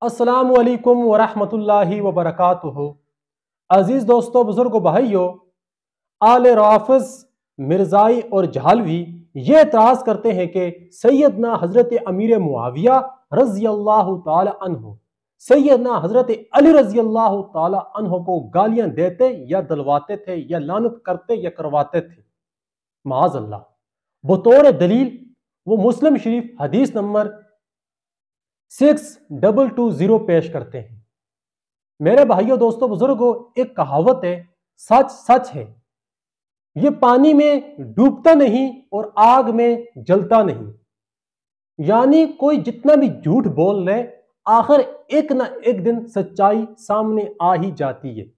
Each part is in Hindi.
अस्सलामु अलैकुम वरहमतुल्लाहि वबरकातुहू। अजीज दोस्तों, बुजुर्गों, भाइयों, आले राफिज, मिर्जाई और जहालवी ये एतराज करते हैं कि सैयदना हजरत अमीर मुआविया रजी अल्लाह तआला अन्हु सैयदना हजरत अली रजी अल्लाह तआला अन्हु को गालियां देते या दलवाते थे या लानत करते या करवाते थे। माअज़ल्लाह। बतौर दलील वो मुस्लिम शरीफ हदीस नंबर 6220 पेश करते हैं। मेरे भाइयों, दोस्तों, बुजुर्गों, एक कहावत है, सच सच है। ये पानी में डूबता नहीं और आग में जलता नहीं। यानी कोई जितना भी झूठ बोल ले, आखिर एक ना एक दिन सच्चाई सामने आ ही जाती है।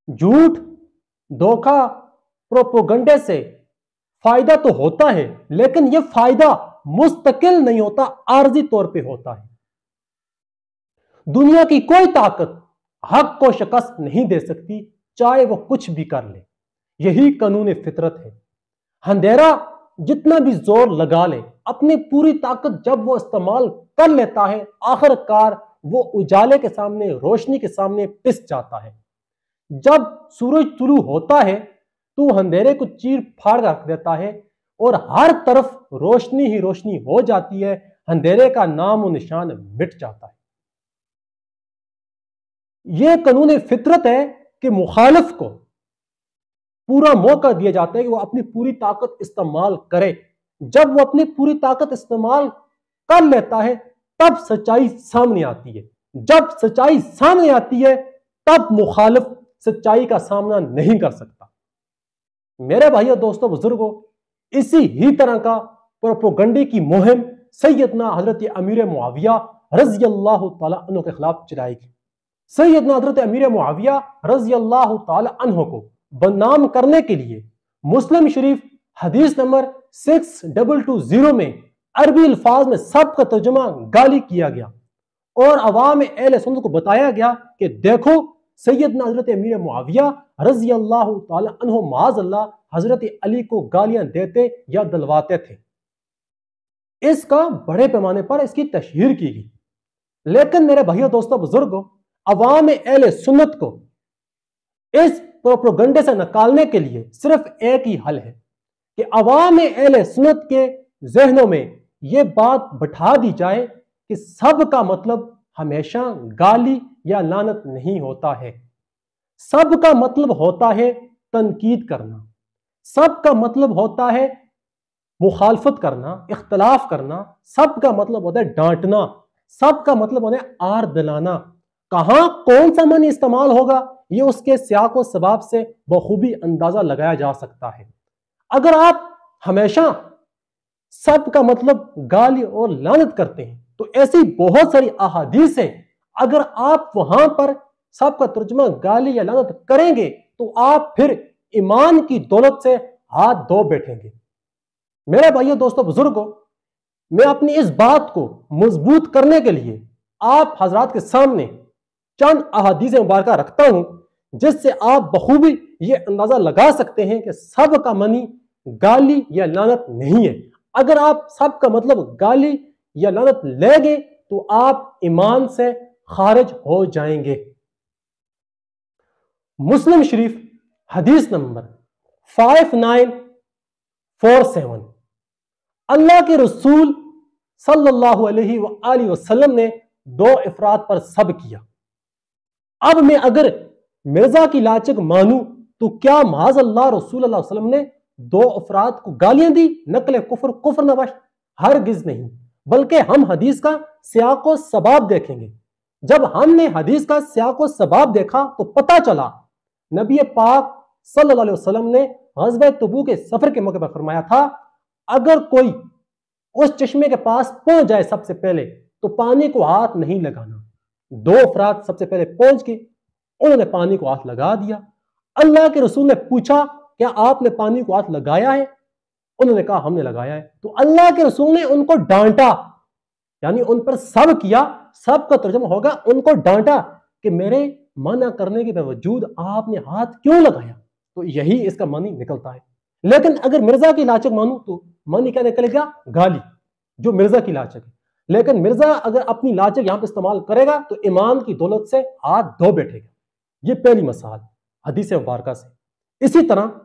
झूठ, धोखा, प्रोपोगंडे से फायदा तो होता है, लेकिन यह फायदा मुस्तकिल नहीं होता, आर्जी तौर पे होता है। दुनिया की कोई ताकत हक को शिकस्त नहीं दे सकती, चाहे वो कुछ भी कर ले। यही कानून फितरत है। अंधेरा जितना भी जोर लगा ले, अपनी पूरी ताकत जब वो इस्तेमाल कर लेता है, आखिरकार वो उजाले के सामने, रोशनी के सामने पिस जाता है। जब सूरज तुलू होता है तो अंधेरे को चीर फाड़ रख देता है और हर तरफ रोशनी ही रोशनी हो जाती है। अंधेरे का नाम और निशान मिट जाता है। यह कानून फितरत है कि मुखालिफ को पूरा मौका दिया जाता है कि वो अपनी पूरी ताकत इस्तेमाल करे। जब वो अपनी पूरी ताकत इस्तेमाल कर लेता है, तब सच्चाई सामने आती है। जब सच्चाई सामने आती है, तब मुखालिफ सच्चाई का सामना नहीं कर सकता। मेरे भाइयों, दोस्तों, बुजुर्गों, इसी ही तरह का प्रोपोगंडे की मुहिम सैयदना हजरत अमीर मुआविया रजी अल्लाह तआला अन्हु के खिलाफ चलाई गई। सैयदना हजरत अमीर मुआविया रजी अल्लाह तआला अन्हु को बदनाम करने के लिए मुस्लिम शरीफ हदीस नंबर 6220 में अरबी अल्फाज में सबका तर्जुमा गाली किया गया और अवाम अहले सुन्नत को बताया गया कि देखो, सैयदना हजरत अमीर मुआविया रजी अल्लाह तआला अन्हु माअज़ल्लाह हजरत अली को गालियां देते या दलवाते थे। इसका बड़े पैमाने पर इसकी तशहीर की गई। लेकिन मेरे भाइयों, दोस्तों, बुजुर्गों, अवाम अहले सुन्नत को इस प्रोपोगंडे से निकालने के लिए सिर्फ एक ही हल है कि अवाम अहले सुन्नत के जहनों में यह बात बैठा दी जाए कि सब का मतलब हमेशा गाली या लानत नहीं होता है। सब का मतलब होता है तनकीद करना। सब का मतलब होता है मुखालफत करना, इख्तलाफ करना। सब का मतलब होता है डांटना। सब का मतलब होता है आर दिलाना। कहां कौन सा मन इस्तेमाल होगा, ये उसके सियाक और सबाब से बखूबी अंदाजा लगाया जा सकता है। अगर आप हमेशा सब का मतलब गाली और लानत करते हैं, तो ऐसी बहुत सारी अहादीस हैं, अगर आप वहां पर सबका तर्जुमा गाली या लानत करेंगे तो आप फिर ईमान की दौलत से हाथ धो बैठेंगे। मेरे भाइयों, दोस्तों, बुजुर्गों, मैं अपनी इस बात को मजबूत करने के लिए आप हजरात के सामने चंद अहादीस मुबारक रखता हूं, जिससे आप बखूबी ये अंदाजा लगा सकते हैं कि सब का मनी गाली या लानत नहीं है। अगर आप सब का मतलब गाली या लानत लेंगे तो आप ईमान से खारिज हो जाएंगे। मुस्लिम शरीफ हदीस नंबर 5947, अल्लाह के रसूल सल्लल्लाहु अलैहि वसल्लम ने दो अफराद पर सब किया। अब मैं अगर मिर्जा की लाचक मानूं तो क्या माज़अल्लाह रसूल सल्लल्लाहु अलैहि वसल्लम ने दो अफराद को गालियां दी? नकल कुफर, कुफर नवश? हरगिज नहीं, बल्कि हम हदीस का सियाक व सबाब देखेंगे। जब हमने हदीस का सियाक व सबाब देखा तो पता चला नबी पाक सल्लल्लाहु अलैहि वसल्लम ने ग़ज़वा तबूक के सफर के मौके पर फरमाया था, अगर कोई उस चश्मे के पास पहुंच जाए सबसे पहले तो पानी को हाथ नहीं लगाना। दो अफराद सबसे पहले पहुंच के उन्होंने पानी को हाथ लगा दिया। अल्लाह के रसूल ने पूछा, क्या आपने पानी को हाथ लगाया है? उन्होंने कहा, हमने लगाया है। तो अल्लाह के रसूल ने उनको डांटा, यानी उन पर सब किया। सब का तर्जुमा होगा उनको डांटा कि मेरे मना करने के बावजूद आपने हाथ क्यों लगाया। तो यही इसका मानी निकलता है। लेकिन अगर मिर्जा की लाचक मानू तो मानी क्या निकलेगा? गाली, जो मिर्जा की लाचक है। लेकिन मिर्जा अगर अपनी लालच यहां पर इस्तेमाल करेगा तो ईमान की दौलत से हाथ धो बैठेगा। ये पहली मिसाल हदीस मुबारका से। इसी तरह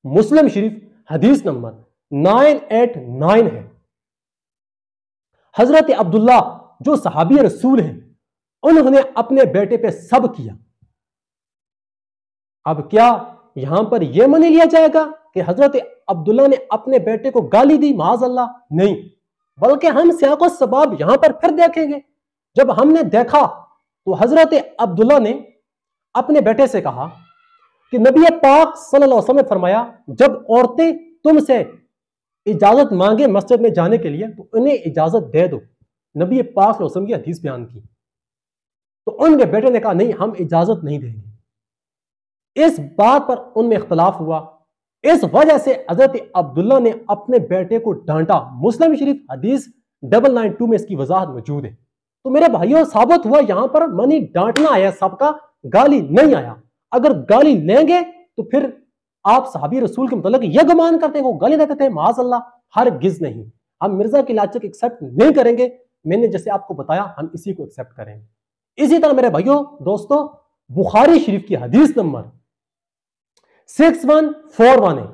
मुस्लिम शरीफ हदीस नंबर 989 है। हजरत अब्दुल्ला जो सहाबी रसूल हैं, उन्होंने अपने बेटे पे सब किया। अब क्या यहां पर यह मान लिया जाएगा कि हजरत अब्दुल्ला ने अपने बेटे को गाली दी? माज अल्लाह, नहीं। बल्कि हम सियाको सबाब यहां पर फिर देखेंगे। जब हमने देखा तो हजरत अब्दुल्ला ने अपने बेटे से कहा कि नबी पाक सल्लल्लाहु अलैहि वसल्लम ने फरमाया, जब औरतें तुमसे इजाजत मांगे मस्जिद में जाने के लिए तो उन्हें इजाजत दे दो। नबी पाक सल्लल्लाहु अलैहि वसल्लम की हदीस बयान की। तो उनके बेटे ने कहा, नहीं, हम इजाजत नहीं देंगे। इस बात पर उनमें इख्तलाफ हुआ। इस वजह से हजरत अब्दुल्ला ने अपने बेटे को डांटा। मुस्लिम शरीफ हदीस 992 में इसकी वजाहत मौजूद है। तो मेरे भाइयों, साबित हुआ यहां पर मनी डांटना आया सबका, गाली नहीं आया। अगर गाली लेंगे तो फिर आप सहाबी रसूल के मतलब यह गुमान करते हैं वो गाली देते थे? माज अल्लाह, हरगिज नहीं। हम मिर्जा की लालच एक्सेप्ट नहीं करेंगे। मैंने जैसे आपको बताया, हम इसी को एक्सेप्ट करेंगे। इसी तरह मेरे भाइयों दोस्तों, बुखारी शरीफ की हदीस नंबर 6141 है।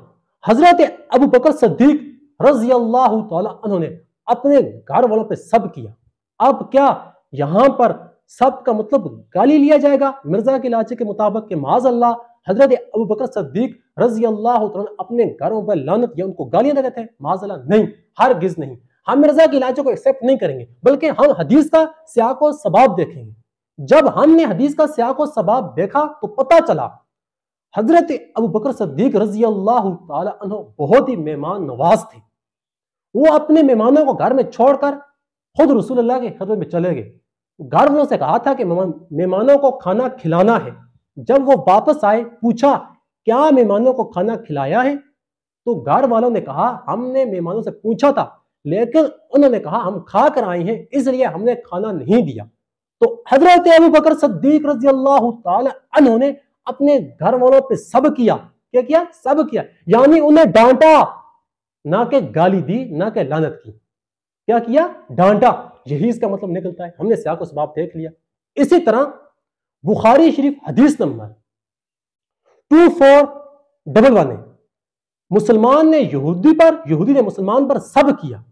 हजरत अबू बकर सिद्दीक रज़ी अल्लाह तआला अन्हु ने अपने घर वालों पे सब किया। अब क्या यहां पर सब का मतलब गाली लिया जाएगा मिर्जा की लालच के मुताबिक कि माज अल्लाह हजरत अबू बकर सिद्दीक रज़ी अल्लाह तआला अपने घरों पर लानत या उनको गालियां देते थे? माज अल्लाह, नहीं, हरगिज नहीं। हम मिर्जा की लालच को एक्सेप्ट नहीं करेंगे, बल्कि हम हदीस का सियाक व सबाब देखेंगे। जब हमने हदीस का सियाक व सबाब देखा तो पता चला हजरत अबू बकर सिद्दीक रज़ी अल्लाह तआला अन्हु बहुत ही मेहमान नवाज थे। वो अपने मेहमानों को घर में छोड़कर खुद रसूलुल्लाह के खिदमत में चले गए। घर वालों से कहा था कि मेहमानों को खाना खिलाना है। जब वो वापस आए, पूछा क्या मेहमानों को खाना खिलाया है? तो घर वालों ने कहा, हमने मेहमानों से पूछा था, लेकिन उन्होंने कहा हम खा कर आए हैं, इसलिए हमने खाना नहीं दिया। तो हजरत अबू बकर सिद्दीक रज़ी अल्लाह तआला अन्हु ने अपने घर वालों पे सब किया। क्या किया? सब किया, यानी उन्हें डांटा, ना कि गाली दी, ना कि लानत की। क्या किया? डांटा। यही इसका मतलब निकलता है। हमने सियाक व सबाब देख लिया। इसी तरह बुखारी शरीफ हदीस नंबर 2411 है। मुसलमान ने यहूदी ने मुसलमान पर सब किया।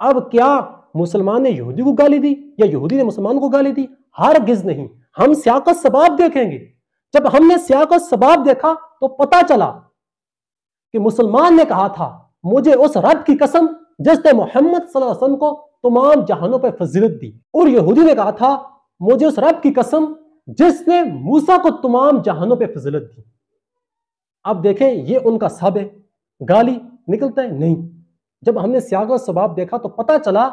अब क्या मुसलमान ने यहूदी को गाली दी या यहूदी ने मुसलमान को गाली दी? हरगिज नहीं। हम सियाक व सबाब देखेंगे। जब हमने सियाक व सबाब देखा तो पता चला कि मुसलमान ने कहा था, मुझे उस रब की कसम जिसने मोहम्मद सल्लल्लाहु अलैहि वसल्लम को तमाम जहानों पर फजीलत दी। और यहूदी ने कहा था, मुझे उस रब की कसम जिसने मूसा को तमाम जहानों पर फजीलत दी। अब देखें, ये उनका सब है, गाली निकलता है? नहीं। जब हमने सियाक व सबाब देखा तो पता चला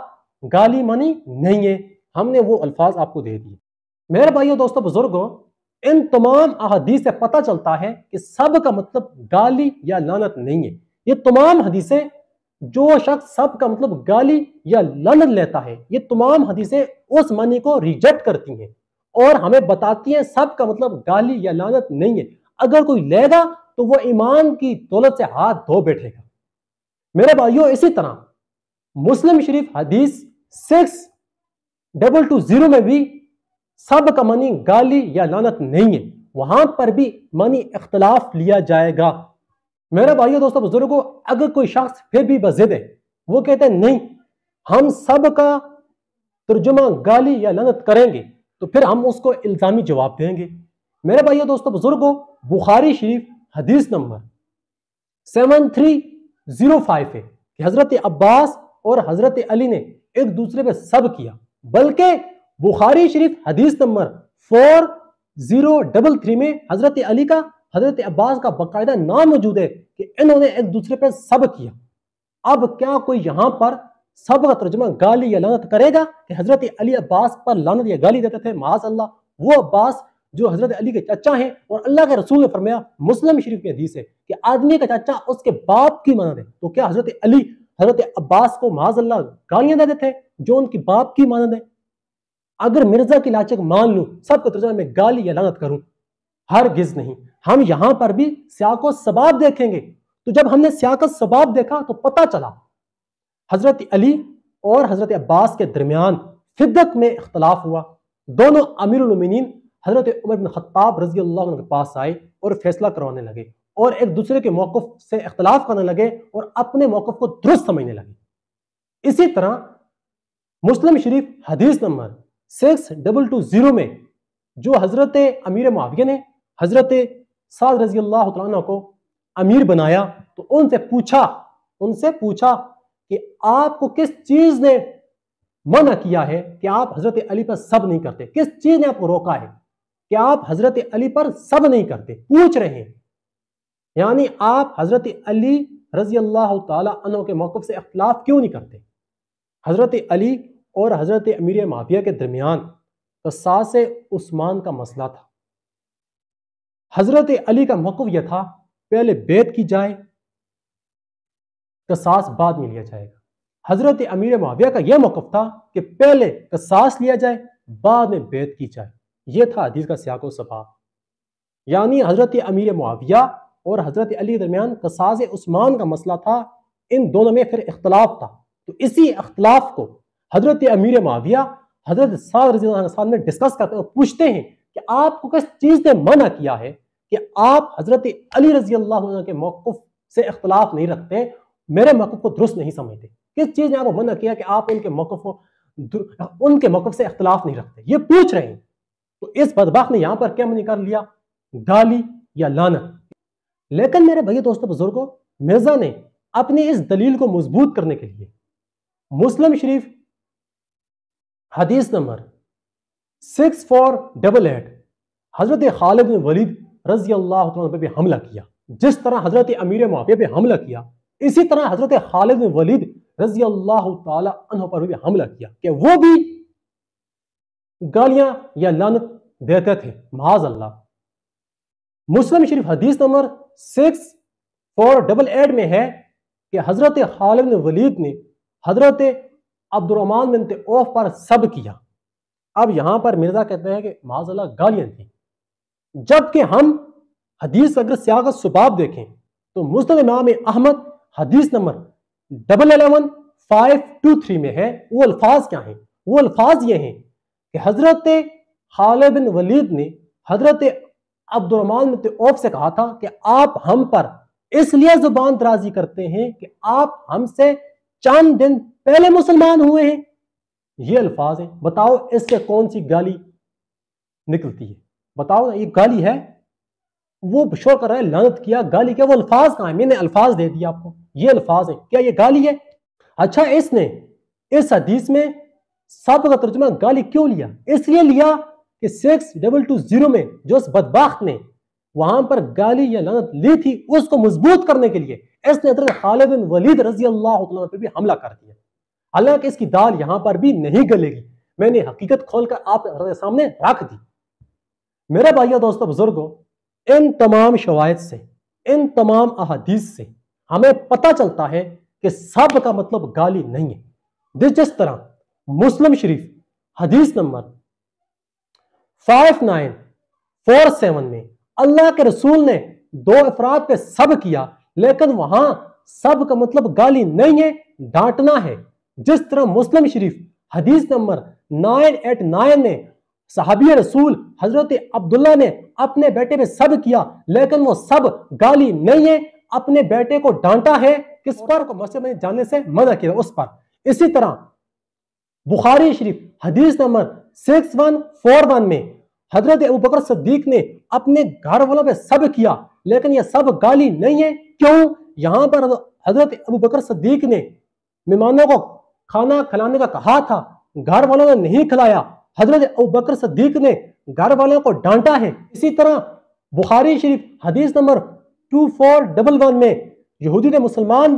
गाली मानी नहीं है। हमने वो अल्फाज आपको दे दिए। मेरे भाइयों दोस्तों बुजुर्गों, इन तमाम अहादीस से पता चलता है कि सब का मतलब गाली या लानत नहीं है। ये तमाम हदीसें, जो शख्स सब का मतलब गाली या लानत लेता है, ये तमाम हदीसें उस मानी को रिजेक्ट करती हैं और हमें बताती हैं सब का मतलब गाली या लानत नहीं है। अगर कोई लेगा तो वो ईमान की दौलत से हाथ धो बैठेगा। मेरे भाइयों, इसी तरह मुस्लिम शरीफ हदीस 6220 में भी सब का मानी गाली या लानत नहीं है। वहां पर भी मानी इख्तलाफ लिया जाएगा। मेरे भाइयों दोस्तों बुजुर्गों, अगर कोई शख्स फिर भी बजिद है, वो कहते हैं नहीं, हम सब का तर्जुमा गाली या लानत करेंगे, तो फिर हम उसको इल्जामी जवाब देंगे। मेरे भाइयों दोस्तों बुजुर्गों, बुखारी शरीफ हदीस नंबर 7305 है कि हजरत अब्बास और हजरत अली ने एक दूसरे पे सब किया। बल्कि बुखारी शरीफ हदीस नंबर 4033 में हजरत अली का हजरत अब्बास का बाकायदा नाम मौजूद है कि इन्होंने एक दूसरे पे सब किया। अब क्या कोई यहां पर सब का तर्जुमा गाली या लानत करेगा कि हजरत अली अब्बास पर लानत या गाली देते थे? माज़ अल्लाह, वो अब्बास जो हजरत अली के चाचा हैं, और अल्लाह के रसूल ने फरमाया, मुस्लिम शरीफ की हदीस है कि आदमी का चाचा उसके बाप की मानद है। तो क्या हजरत अली हजरत अब्बास को माज़ अल्लाह गालियां देते थे जो उनकी बाप की मानद है? अगर मिर्जा की लालच मान लूं, सबके तर्जुमा में गाली या लानत करूं? हरगिज नहीं। हम यहां पर भी सियाक व सबाब देखेंगे। तो जब हमने सियाक व सबाब देखा तो पता चला हजरत अली और हजरत अब्बास के दरमियान फिद्दत में इख्तलाफ हुआ। दोनों अमीरुल मोमिनीन हजरत उमर बिन खत्ताब रजी अल्लाह अन्हु के पास आए और फैसला करवाने लगे और एक दूसरे के मौक़िफ़ से इख्तलाफ करने लगे और अपने मौक़िफ़ को दुरुस्त समझने लगे। इसी तरह मुस्लिम शरीफ हदीस नंबर 6220 में जो हजरत अमीर मुआविया ने हजरत साद रजी अल्लाह तआला अन्हु को अमीर बनाया तो उनसे पूछा कि आपको किस चीज ने मना किया है कि आप हजरत अली पर सब नहीं करते, किस चीज ने आपको रोका है कि आप हजरत अली पर सब नहीं करते। पूछ रहे हैं यानी आप हजरत अली रजी अल्लाह तआला अन्हु के मौक़िफ़ से इख्तिलाफ क्यों नहीं करते। हजरत अली और हजरत अमीर मुआविया के दरमियान क़िसास उस्मान का मसला था। हजरत अली का मौक़िफ़ यह था पहले बैत की जाए, क़िसास बाद में लिया जाएगा। हजरत अमीर मुआविया का यह मौक़िफ़ था कि पहले क़िसास लिया जाए बाद में बैत की जाए। यह था हदीस का सियाक़ो सबाब। यानी हजरत अमीर मुआविया और हजरत अली के दरमियान क़िसास उस्मान का मसला था, इन दोनों में फिर इख्तलाफ था। तो इसी इख्तलाफ को हजरत अमीर मुआविया हजरत साद रज़ी अल्लाह अन्हु के सामने डिस्कस करते हैं, पूछते हैं कि आपको किस चीज ने मना किया है कि आप हजरत अली रजी अल्लाह अन्हु के मौक़िफ़ से इख्तलाफ नहीं रखते, मेरे मौक़िफ़ को दुरुस्त नहीं समझते। किस चीज ने आपको मना किया कि आप उनके मौक़िफ़ से इख्तलाफ नहीं रखते, ये पूछ रहे हैं। तो इस बदबख्त ने यहां पर क्या निकाल लिया, गाली या लानत। लेकिन मेरे भैया दोस्तों बुजुर्गों, मिर्जा ने अपनी इस दलील को मजबूत करने के लिए मुस्लिम शरीफ हदीस नंबर 6488 हजरत खालिद बिन वलीद रजी अल्लाह तआला पे भी हमला किया। जिस तरह हजरत अमीर मुआविया पे हमला किया, इसी तरह हजरत खालिद बिन वलीद रजी अल्लाह तआला अन्हु पर भी हमला किया कि वो भी गालियां या लानत देते थे, माज़ अल्लाह। मुस्लिम शरीफ हदीस नंबर 6488 में है कि हजरत खालिद बिन वलीद ने हजरत अब्दुर्रहमान बिन औफ पर सब किया। अब यहां पर मिर्जा कहते हैं कि माज़ अल्लाह गालियां थी, जबकि हम हदीस अगर सियाक़ सुबाब देखें तो मुस्नद इमाम अहमद हदीस नंबर 11523 में है। वो अल्फाज क्या हैं? वो अल्फाज ये हैं कि हजरत खालिद बिन वलीद ने हजरत अब्दुर्रहमान बिन औफ से कहा था कि आप हम पर इसलिए जुबान दराजी करते हैं कि आप हमसे चंद दिन पहले मुसलमान हुए हैं। ये अल्फाज हैं, बताओ इससे कौन सी गाली निकलती है? बताओ ना, ये गाली है? वो शोर कर रहा है लानत किया, गाली क्या? वो अल्फाज कहां है? मैंने अल्फाज दे दिया आपको, ये अल्फाज है, क्या ये गाली है? अच्छा, इसने इस हदीस में सब का तर्जुमा गाली क्यों लिया? इसलिए लिया कि 6220 में जो उस बदबख्त ने वहां पर गाली या लानत ली थी, उसको मजबूत करने के लिए इसने हजरत खालिद बिन वलीद रजी अल्लाह तआला पर भी हमला कर दिया। हालांकि इसकी दाल यहां पर भी नहीं गलेगी, मैंने हकीकत खोलकर आप सामने रख दी। मेरे भाइयों दोस्तों बुजुर्गों, इन तमाम शवाहिद से, इन तमाम अहादीस से हमें पता चलता है कि सब का मतलब गाली नहीं है। जिस तरह मुस्लिम शरीफ हदीस नंबर 5947 में अल्लाह के रसूल ने दो अफराद पे सब किया, लेकिन वहां सब का मतलब गाली नहीं है, डांटना है। जिस तरह मुस्लिम शरीफ हदीस नंबर 989 में सहाबी रसूल हजरत अब्दुल्ला ने अपने बेटे पे सब किया, लेकिन वो सब गाली नहीं है, अपने बेटे को डांटा है। किस पर? को मस्जिद में जाने से मना किया, उस पर। इसी तरह बुखारी शरीफ हदीस नंबर 6141 में हजरत अबू बकर सिद्दीक ने अपने घर वालों पे सब किया, लेकिन यह सब गाली नहीं है। क्यों? यहां पर हजरत अबू बकर सिद्दीक ने मेहमानों को खाना खिलाने का कहा था, घर वालों ने नहीं खिलाया, हजरत अबू बकर सिद्दीक ने घर वालों को डांटा है। इसी तरह बुखारी शरीफ हदीस नंबर 2411 में यहूदी ने मुसलमान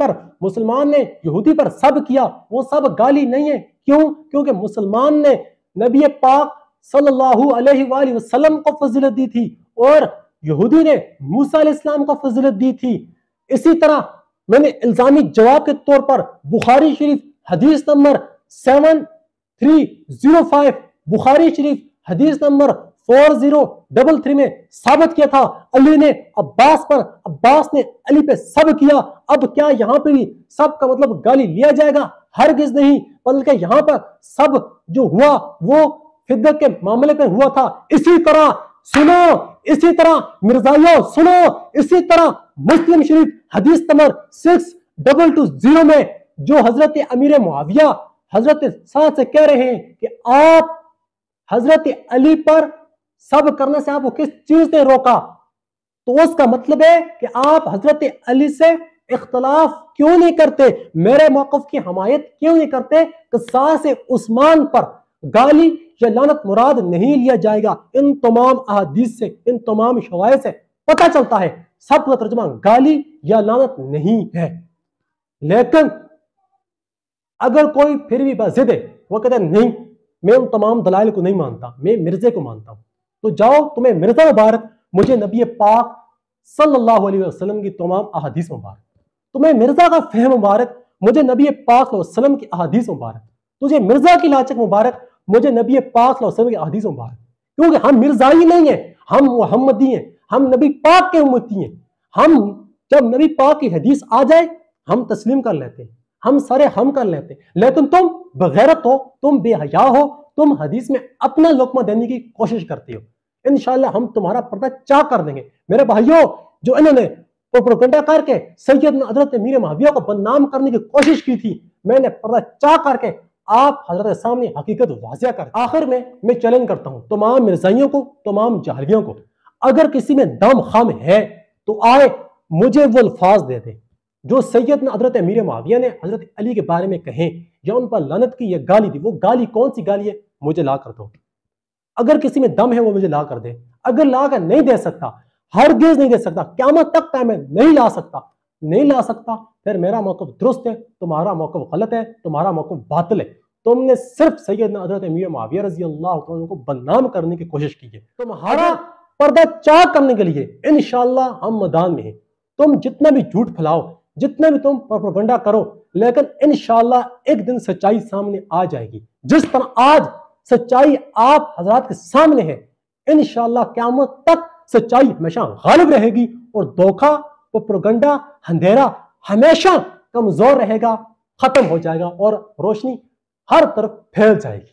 ने यहूदी पर सब किया, वो सब गाली नहीं है। क्यों? क्योंकि मुसलमान ने नबी पाक सल्लल्लाहु अलैहि वसल्लम को फजीलत दी थी और यहूदी ने मूसा अलैहिस्सलाम को फजीलत दी थी। इसी तरह मैंने इल्जामी जवाब के तौर पर बुखारी शरीफ हदीस नंबर 7305, बुखारी शरीफ हदीस नंबर 4033 में साबित किया था। अली ने अब्बास पर, अब्बास ने अली पे सब किया। अब क्या यहां पे भी सब का मतलब गाली लिया जाएगा? हरगिज नहीं, बल्कि यहां पर सब जो हुआ वो फिद्दत के मामले पे हुआ था। इसी तरह सुनो, इसी तरह मिर्जाइयों सुनो, इसी तरह मुस्लिम शरीफ हदीस नंबर 6220 में जो हजरत अमीर मुआविया हजरत साद से कह रहे हैं कि आप हजरत अली पर सब करने से आपको किस चीज ने रोका, तो उसका मतलब है कि आप हजरत अली से इख्तलाफ क्यों नहीं करते, मेरे मौक़िफ़ की हमायत क्यों नहीं करते कि सास उस्मान पर गाली या लानत मुराद नहीं लिया जाएगा। इन तमाम अहादीस से, इन तमाम शवाहिद से पता चलता है सबका तर्जुमा गाली या लानत नहीं है। लेकिन अगर कोई फिर भी जिद है, वो कहता है नहीं मैं उन तमाम दलाइल को नहीं मानता, मैं मिर्जे को मानता हूं, तो जाओ तुम्हें मिर्जा मुबारक, मुझे नबी पाक सल्लल्लाहु अलैहि वसल्लम की तमाम अहादीस मुबारक, तुम्हें मिर्जा का फहम मुबारक, मुझे नबी पाक वसल्लम की अहादीस मुबारक, तुझे मिर्जा की लाचक मुबारक, मुझे नबी पाक वसल्लम की अहादीस मुबारक। क्योंकि हम मिर्जाई नहीं है, हम मुहम्मदी हैं, हम नबी पाक के उम्मती हैं। हम जब नबी पाक की हदीस आ जाए हम तस्लीम कर लेते हैं, हम सारे हम कर लेते हैं। लेकिन तुम बगैरत हो, तुम बेहया हो, तुम हदीस में अपना लोकमा देने की कोशिश करते हो। इंशाअल्लाह हम तुम्हारा पर्दा चाक कर देंगे। मेरे भाइयों, जो इन्होंने प्रोपेगेंडा करके सैयदना हजरत अमीर मुआविया को बदनाम करने की कोशिश की थी, मैंने पर्दा चाक करके आप हजरत के सामने हकीकत वाज़िया कर। आखिर में मैं चैलेंज करता हूं तमाम मिर्जाइयों को, तमाम जहलियों को, अगर किसी में दम खम है तो आए मुझे वो अल्फाज दे दे जो सैयदना हजरत अमीर मुआविया ने हजरत अली के बारे में कहे या उन पर लानत की या गाली दी। वो गाली कौन सी गाली है मुझे ला कर दो। अगर किसी में दम है वो मुझे ला कर दे। अगर ला कर नहीं दे सकता, हरगिज नहीं दे सकता, क़यामत तक टाइम में नहीं ला सकता, नहीं ला सकता, फिर मेरा मौक़िफ़ दुरुस्त है, तुम्हारा मौक़िफ़ गलत है, तुम्हारा मौक़िफ़ बातिल है। तुमने सिर्फ सैयदना हजरत अमीर मुआविया रज़ी अल्लाह तआला अन्हु को बदनाम करने की कोशिश की है। तुम्हारा पर्दा चाक करने के लिए इंशाअल्लाह हम मैदान में हैं। तुम जितना भी झूठ फैलाओ, जितना भी तुम प्रोपेगेंडा करो, लेकिन इंशाअल्लाह एक दिन सच्चाई सामने आ जाएगी। जिस तरह आज सच्चाई आप हजरात के सामने है, इंशाअल्लाह क़यामत तक सच्चाई हमेशा गालिब रहेगी और धोखा, प्रोपेगेंडा, अंधेरा हमेशा कमजोर रहेगा, खत्म हो जाएगा और रोशनी हर तरफ फैल जाएगी।